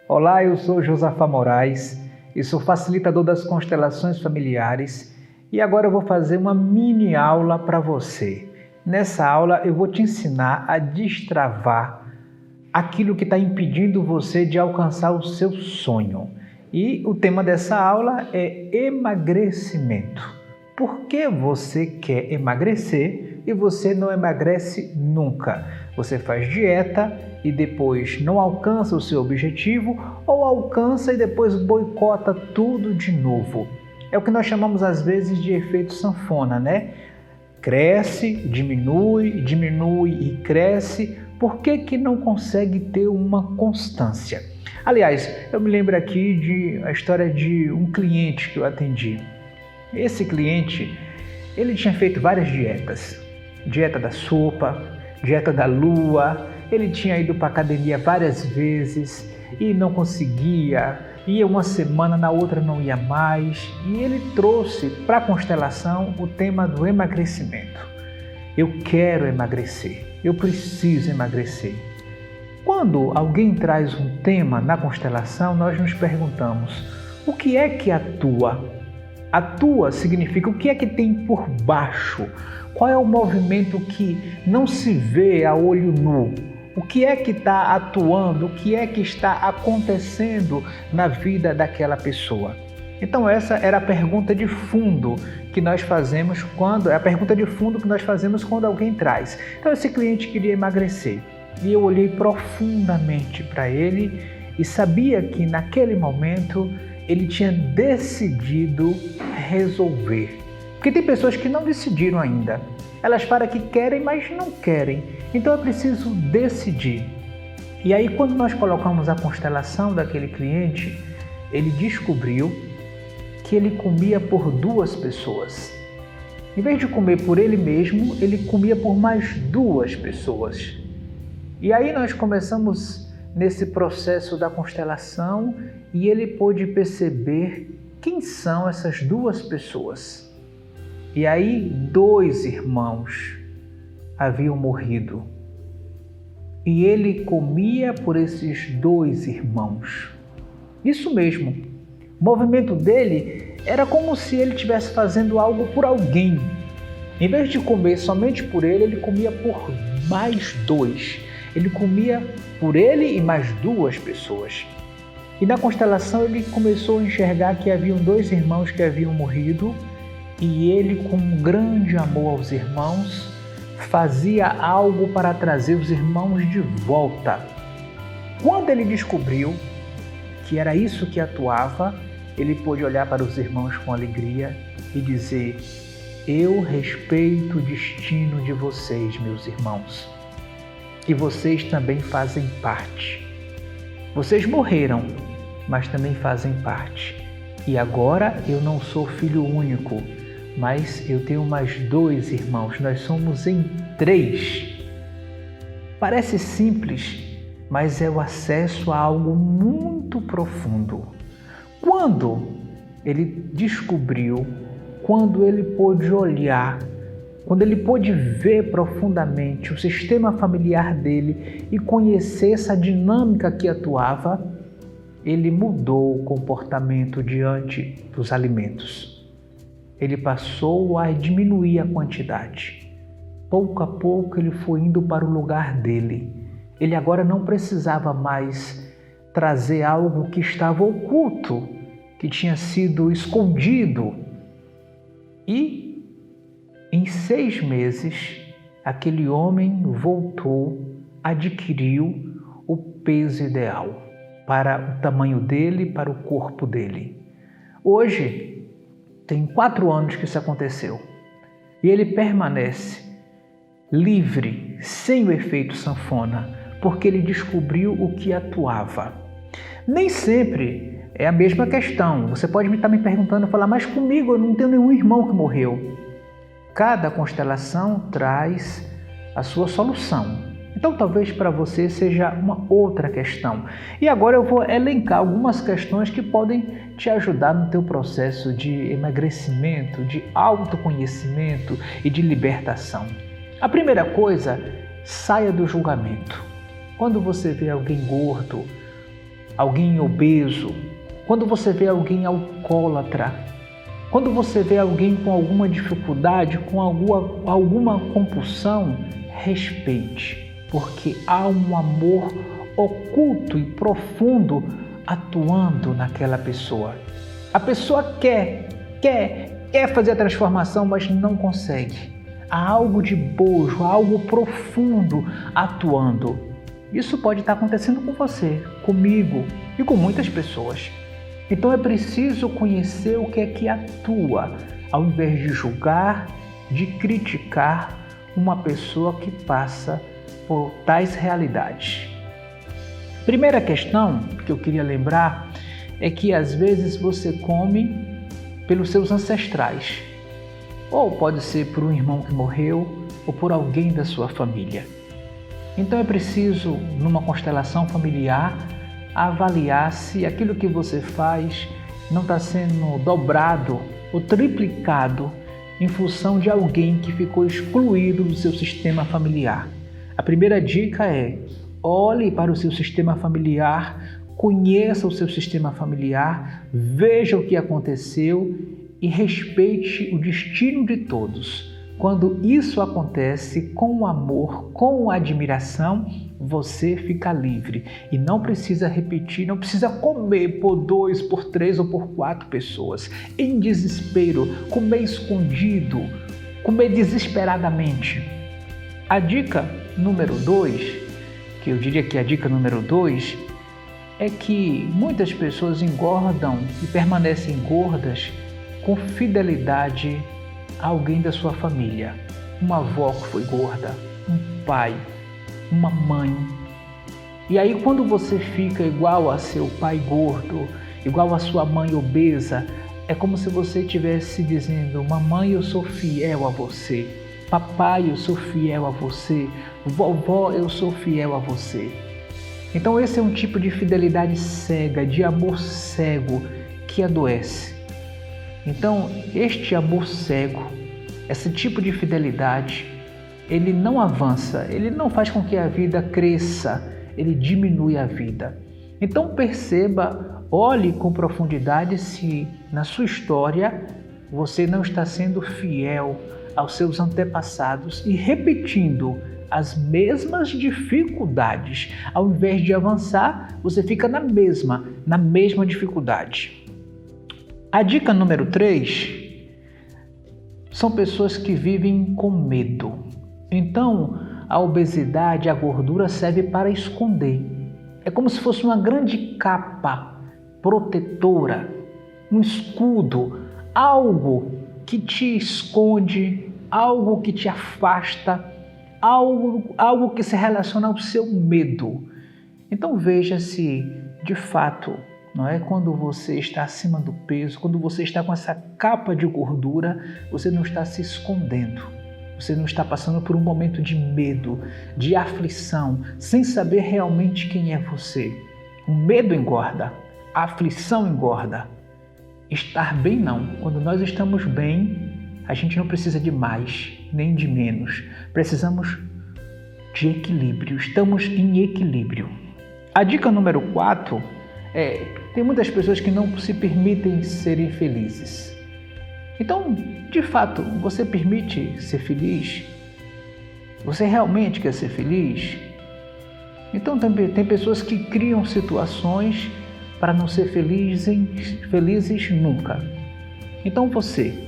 Olá, eu sou Josafá Moraes e sou facilitador das constelações familiares e agora eu vou fazer uma mini aula para você. Nessa aula eu vou te ensinar a destravar aquilo que está impedindo você de alcançar o seu sonho. E o tema dessa aula é emagrecimento. Por que você quer emagrecer e você não emagrece nunca? Você faz dieta e depois não alcança o seu objetivo ou alcança e depois boicota tudo de novo. É o que nós chamamos às vezes de efeito sanfona, né? Cresce, diminui e cresce. Por que não consegue ter uma constância? Aliás, eu me lembro aqui de a história de um cliente que eu atendi. Esse cliente, ele tinha feito várias dietas. Dieta da sopa, dieta da lua, ele tinha ido para a academia várias vezes e não conseguia, ia uma semana, na outra não ia mais. E ele trouxe para a constelação o tema do emagrecimento. Eu quero emagrecer, eu preciso emagrecer. Quando alguém traz um tema na constelação, nós nos perguntamos, o que é que atua? Atua significa o que é que tem por baixo? Qual é o movimento que não se vê a olho nu? O que é que está atuando? O que é que está acontecendo na vida daquela pessoa? Então essa era a pergunta de fundo que nós fazemos quando alguém traz. Então esse cliente queria emagrecer e eu olhei profundamente para ele e sabia que naquele momento ele tinha decidido resolver. Porque tem pessoas que não decidiram ainda. Elas falam que querem, mas não querem. Então é preciso decidir. E aí quando nós colocamos a constelação daquele cliente, ele descobriu que ele comia por duas pessoas. Em vez de comer por ele mesmo, ele comia por mais duas pessoas. E aí nós começamos nesse processo da constelação e ele pôde perceber quem são essas duas pessoas. E aí 2 irmãos haviam morrido. E ele comia por esses 2 irmãos. Isso mesmo. O movimento dele era como se ele estivesse fazendo algo por alguém. Em vez de comer somente por ele comia por mais 2. Ele comia por ele e mais 2 pessoas. E na constelação ele começou a enxergar que haviam 2 irmãos que haviam morrido e ele, com um grande amor aos irmãos, fazia algo para trazer os irmãos de volta. Quando ele descobriu que era isso que atuava, ele pôde olhar para os irmãos com alegria e dizer: eu respeito o destino de vocês, meus irmãos. E vocês também fazem parte. Vocês morreram, mas também fazem parte. E agora eu não sou filho único, mas eu tenho mais 2 irmãos. Nós somos em 3. Parece simples, mas é o acesso a algo muito profundo. Quando ele descobriu, quando ele pôde olhar, quando ele pôde ver profundamente o sistema familiar dele e conhecer essa dinâmica que atuava, ele mudou o comportamento diante dos alimentos. Ele passou a diminuir a quantidade. Pouco a pouco ele foi indo para o lugar dele. Ele agora não precisava mais trazer algo que estava oculto, que tinha sido escondido. E em 6 meses, aquele homem voltou, adquiriu o peso ideal para o tamanho dele, para o corpo dele. Hoje, tem 4 anos que isso aconteceu. E ele permanece livre, sem o efeito sanfona, porque ele descobriu o que atuava. Nem sempre é a mesma questão. Você pode estar me perguntando, falar, mas comigo eu não tenho nenhum irmão que morreu. Cada constelação traz a sua solução. Então talvez para você seja uma outra questão. E agora eu vou elencar algumas questões que podem te ajudar no teu processo de emagrecimento, de autoconhecimento e de libertação. A primeira coisa, saia do julgamento. Quando você vê alguém gordo, alguém obeso, quando você vê alguém alcoólatra, quando você vê alguém com alguma dificuldade, com alguma compulsão, respeite, porque há um amor oculto e profundo atuando naquela pessoa. A pessoa quer fazer a transformação, mas não consegue. Há algo de bojo, há algo profundo atuando. Isso pode estar acontecendo com você, comigo e com muitas pessoas. Então é preciso conhecer o que é que atua, ao invés de julgar, de criticar uma pessoa que passa por tais realidades. Primeira questão que eu queria lembrar é que às vezes você come pelos seus ancestrais, ou pode ser por um irmão que morreu, ou por alguém da sua família. Então é preciso, numa constelação familiar, avaliar se aquilo que você faz não está sendo dobrado ou triplicado em função de alguém que ficou excluído do seu sistema familiar. A primeira dica é: olhe para o seu sistema familiar, conheça o seu sistema familiar, veja o que aconteceu e respeite o destino de todos. Quando isso acontece com amor, com admiração, você fica livre e não precisa repetir, não precisa comer por 2, por 3 ou por 4 pessoas. Em desespero, comer escondido, comer desesperadamente. A dica número 2, que eu diria que a dica número 2, é que muitas pessoas engordam e permanecem gordas com fidelidade a alguém da sua família. Uma avó que foi gorda, um pai, uma mãe. E aí quando você fica igual a seu pai gordo, igual a sua mãe obesa, é como se você estivesse dizendo: mamãe, eu sou fiel a você. Papai, eu sou fiel a você. Vovó, eu sou fiel a você. Então esse é um tipo de fidelidade cega, de amor cego que adoece. Então este amor cego, esse tipo de fidelidade, ele não avança, ele não faz com que a vida cresça, ele diminui a vida. Então perceba, olhe com profundidade se na sua história você não está sendo fiel aos seus antepassados e repetindo as mesmas dificuldades. Ao invés de avançar, você fica na mesma dificuldade. A dica número 3 são pessoas que vivem com medo. Então, a obesidade, a gordura serve para esconder. É como se fosse uma grande capa protetora, um escudo, algo que te esconde, algo que te afasta, algo que se relaciona ao seu medo. Então veja se, de fato, não é, quando você está acima do peso, quando você está com essa capa de gordura, você não está se escondendo. Você não está passando por um momento de medo, de aflição, sem saber realmente quem é você. O medo engorda, a aflição engorda. Estar bem não. Quando nós estamos bem, a gente não precisa de mais, nem de menos. Precisamos de equilíbrio. Estamos em equilíbrio. A dica número 4 é: tem muitas pessoas que não se permitem serem felizes. Então, de fato, você permite ser feliz? Você realmente quer ser feliz? Então, tem pessoas que criam situações para não ser felizes nunca. Então, você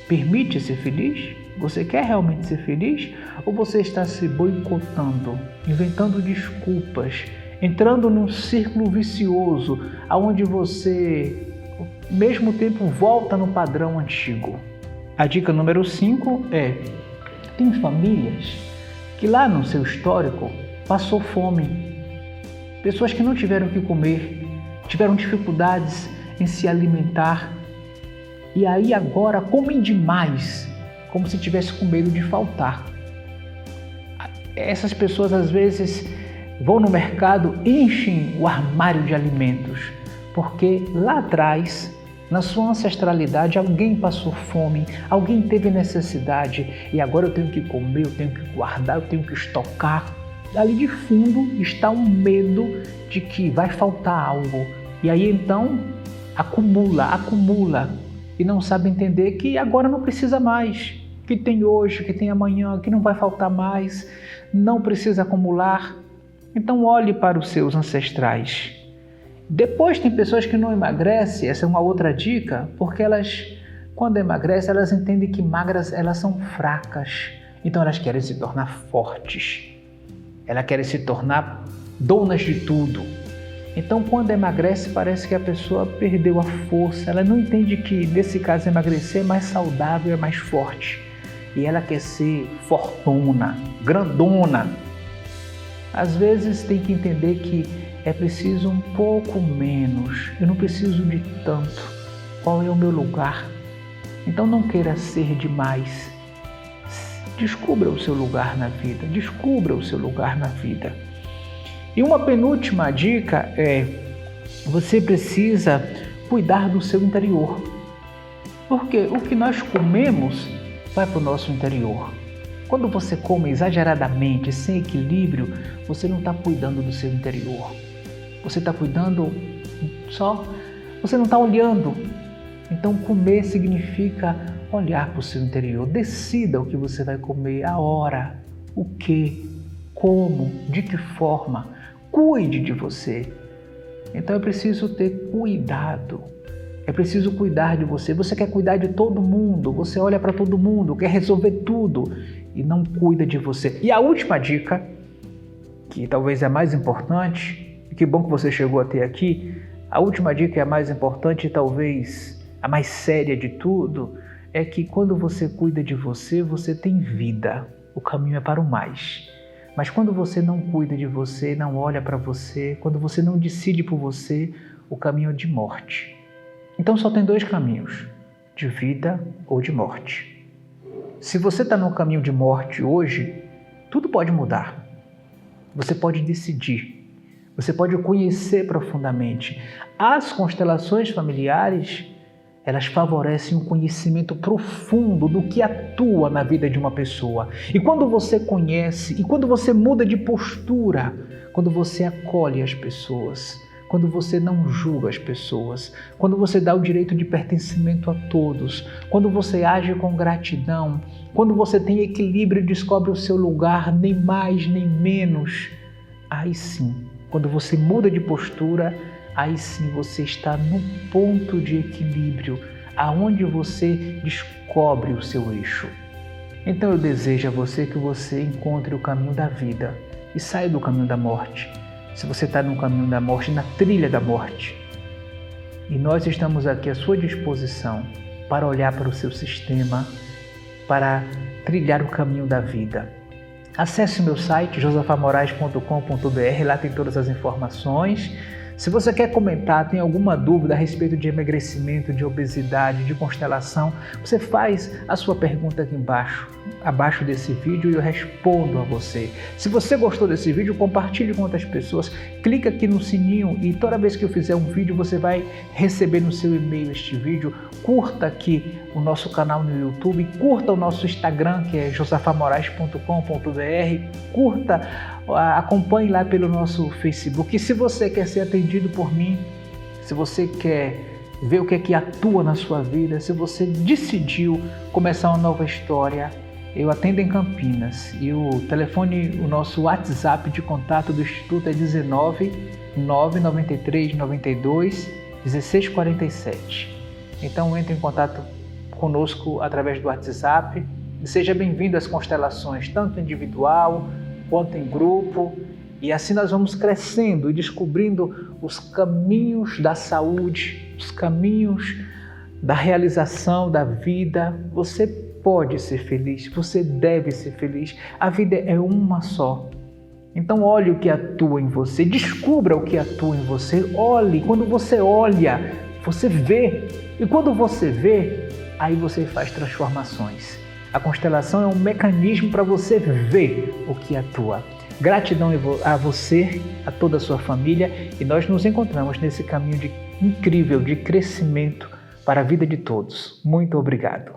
permite ser feliz? Você quer realmente ser feliz? Ou você está se boicotando, inventando desculpas, entrando num círculo vicioso, onde você, ao mesmo tempo, volta no padrão antigo? A dica número 5 é: tem famílias que lá no seu histórico passou fome. Pessoas que não tiveram o que comer, tiveram dificuldades em se alimentar e aí agora comem demais, como se tivesse com medo de faltar. Essas pessoas às vezes vão no mercado, enchem o armário de alimentos, porque lá atrás, na sua ancestralidade, alguém passou fome, alguém teve necessidade e agora eu tenho que comer, eu tenho que guardar, eu tenho que estocar. ali de fundo está um medo de que vai faltar algo. E aí então acumula e não sabe entender que agora não precisa mais, que tem hoje, que tem amanhã, que não vai faltar mais, não precisa acumular. Então olhe para os seus ancestrais. Depois tem pessoas que não emagrecem, essa é uma outra dica, porque elas, quando emagrecem, elas entendem que magras elas são fracas. Então elas querem se tornar fortes. Elas querem se tornar donas de tudo. Então quando emagrece parece que a pessoa perdeu a força. Ela não entende que nesse caso emagrecer é mais saudável, é mais forte. E ela quer ser fortuna, grandona. Às vezes tem que entender que é preciso um pouco menos. Eu não preciso de tanto. Qual é o meu lugar? Então não queira ser demais. Descubra o seu lugar na vida. Descubra o seu lugar na vida. E uma penúltima dica é: você precisa cuidar do seu interior. Porque o que nós comemos vai para o nosso interior. Quando você come exageradamente, sem equilíbrio, você não está cuidando do seu interior. Você está cuidando só, você não está olhando. Então comer significa olhar para o seu interior. Decida o que você vai comer, a hora, o que, como, de que forma. Cuide de você. Então é preciso ter cuidado. É preciso cuidar de você. Você quer cuidar de todo mundo, você olha para todo mundo, quer resolver tudo e não cuida de você. E a última dica, que talvez é a mais importante, e que bom que você chegou até aqui, a última dica é a mais importante e talvez a mais séria de tudo, é que quando você cuida de você, você tem vida. O caminho é para o mais. Mas quando você não cuida de você, não olha para você, quando você não decide por você, o caminho é de morte. Então só tem dois caminhos, de vida ou de morte. Se você está no caminho de morte hoje, tudo pode mudar. Você pode decidir. Você pode conhecer profundamente. As constelações familiares, elas favorecem um conhecimento profundo do que atua na vida de uma pessoa. E quando você conhece, e quando você muda de postura, quando você acolhe as pessoas, quando você não julga as pessoas, quando você dá o direito de pertencimento a todos, quando você age com gratidão, quando você tem equilíbrio e descobre o seu lugar, nem mais nem menos, aí sim, quando você muda de postura, aí sim você está no ponto de equilíbrio, aonde você descobre o seu eixo. Então eu desejo a você que você encontre o caminho da vida e saia do caminho da morte. Se você está no caminho da morte, na trilha da morte. E nós estamos aqui à sua disposição para olhar para o seu sistema, para trilhar o caminho da vida. Acesse o meu site josafamorais.com.br, lá tem todas as informações. Se você quer comentar, tem alguma dúvida a respeito de emagrecimento, de obesidade, de constelação, você faz a sua pergunta aqui embaixo, abaixo desse vídeo, e eu respondo a você. Se você gostou desse vídeo, compartilhe com outras pessoas, clica aqui no sininho e toda vez que eu fizer um vídeo, você vai receber no seu e-mail este vídeo. Curta aqui o nosso canal no YouTube, curta o nosso Instagram, que é josafamorais.com.br, curta, acompanhe lá pelo nosso Facebook. E se você quer ser atendido por mim, se você quer ver o que é que atua na sua vida, se você decidiu começar uma nova história, eu atendo em Campinas e o telefone, o nosso WhatsApp de contato do Instituto é 19 993 92 1647. Então entre em contato conosco através do WhatsApp e seja bem-vindo às constelações, tanto individual quanto em grupo. E assim nós vamos crescendo e descobrindo os caminhos da saúde, os caminhos da realização da vida. Você pode ser feliz, você deve ser feliz. A vida é uma só. Então olhe o que atua em você, descubra o que atua em você. Olhe, quando você olha, você vê. E quando você vê, aí você faz transformações. A constelação é um mecanismo para você ver o que atua. Gratidão a você, a toda a sua família, e nós nos encontramos nesse caminho incrível de crescimento para a vida de todos. Muito obrigado.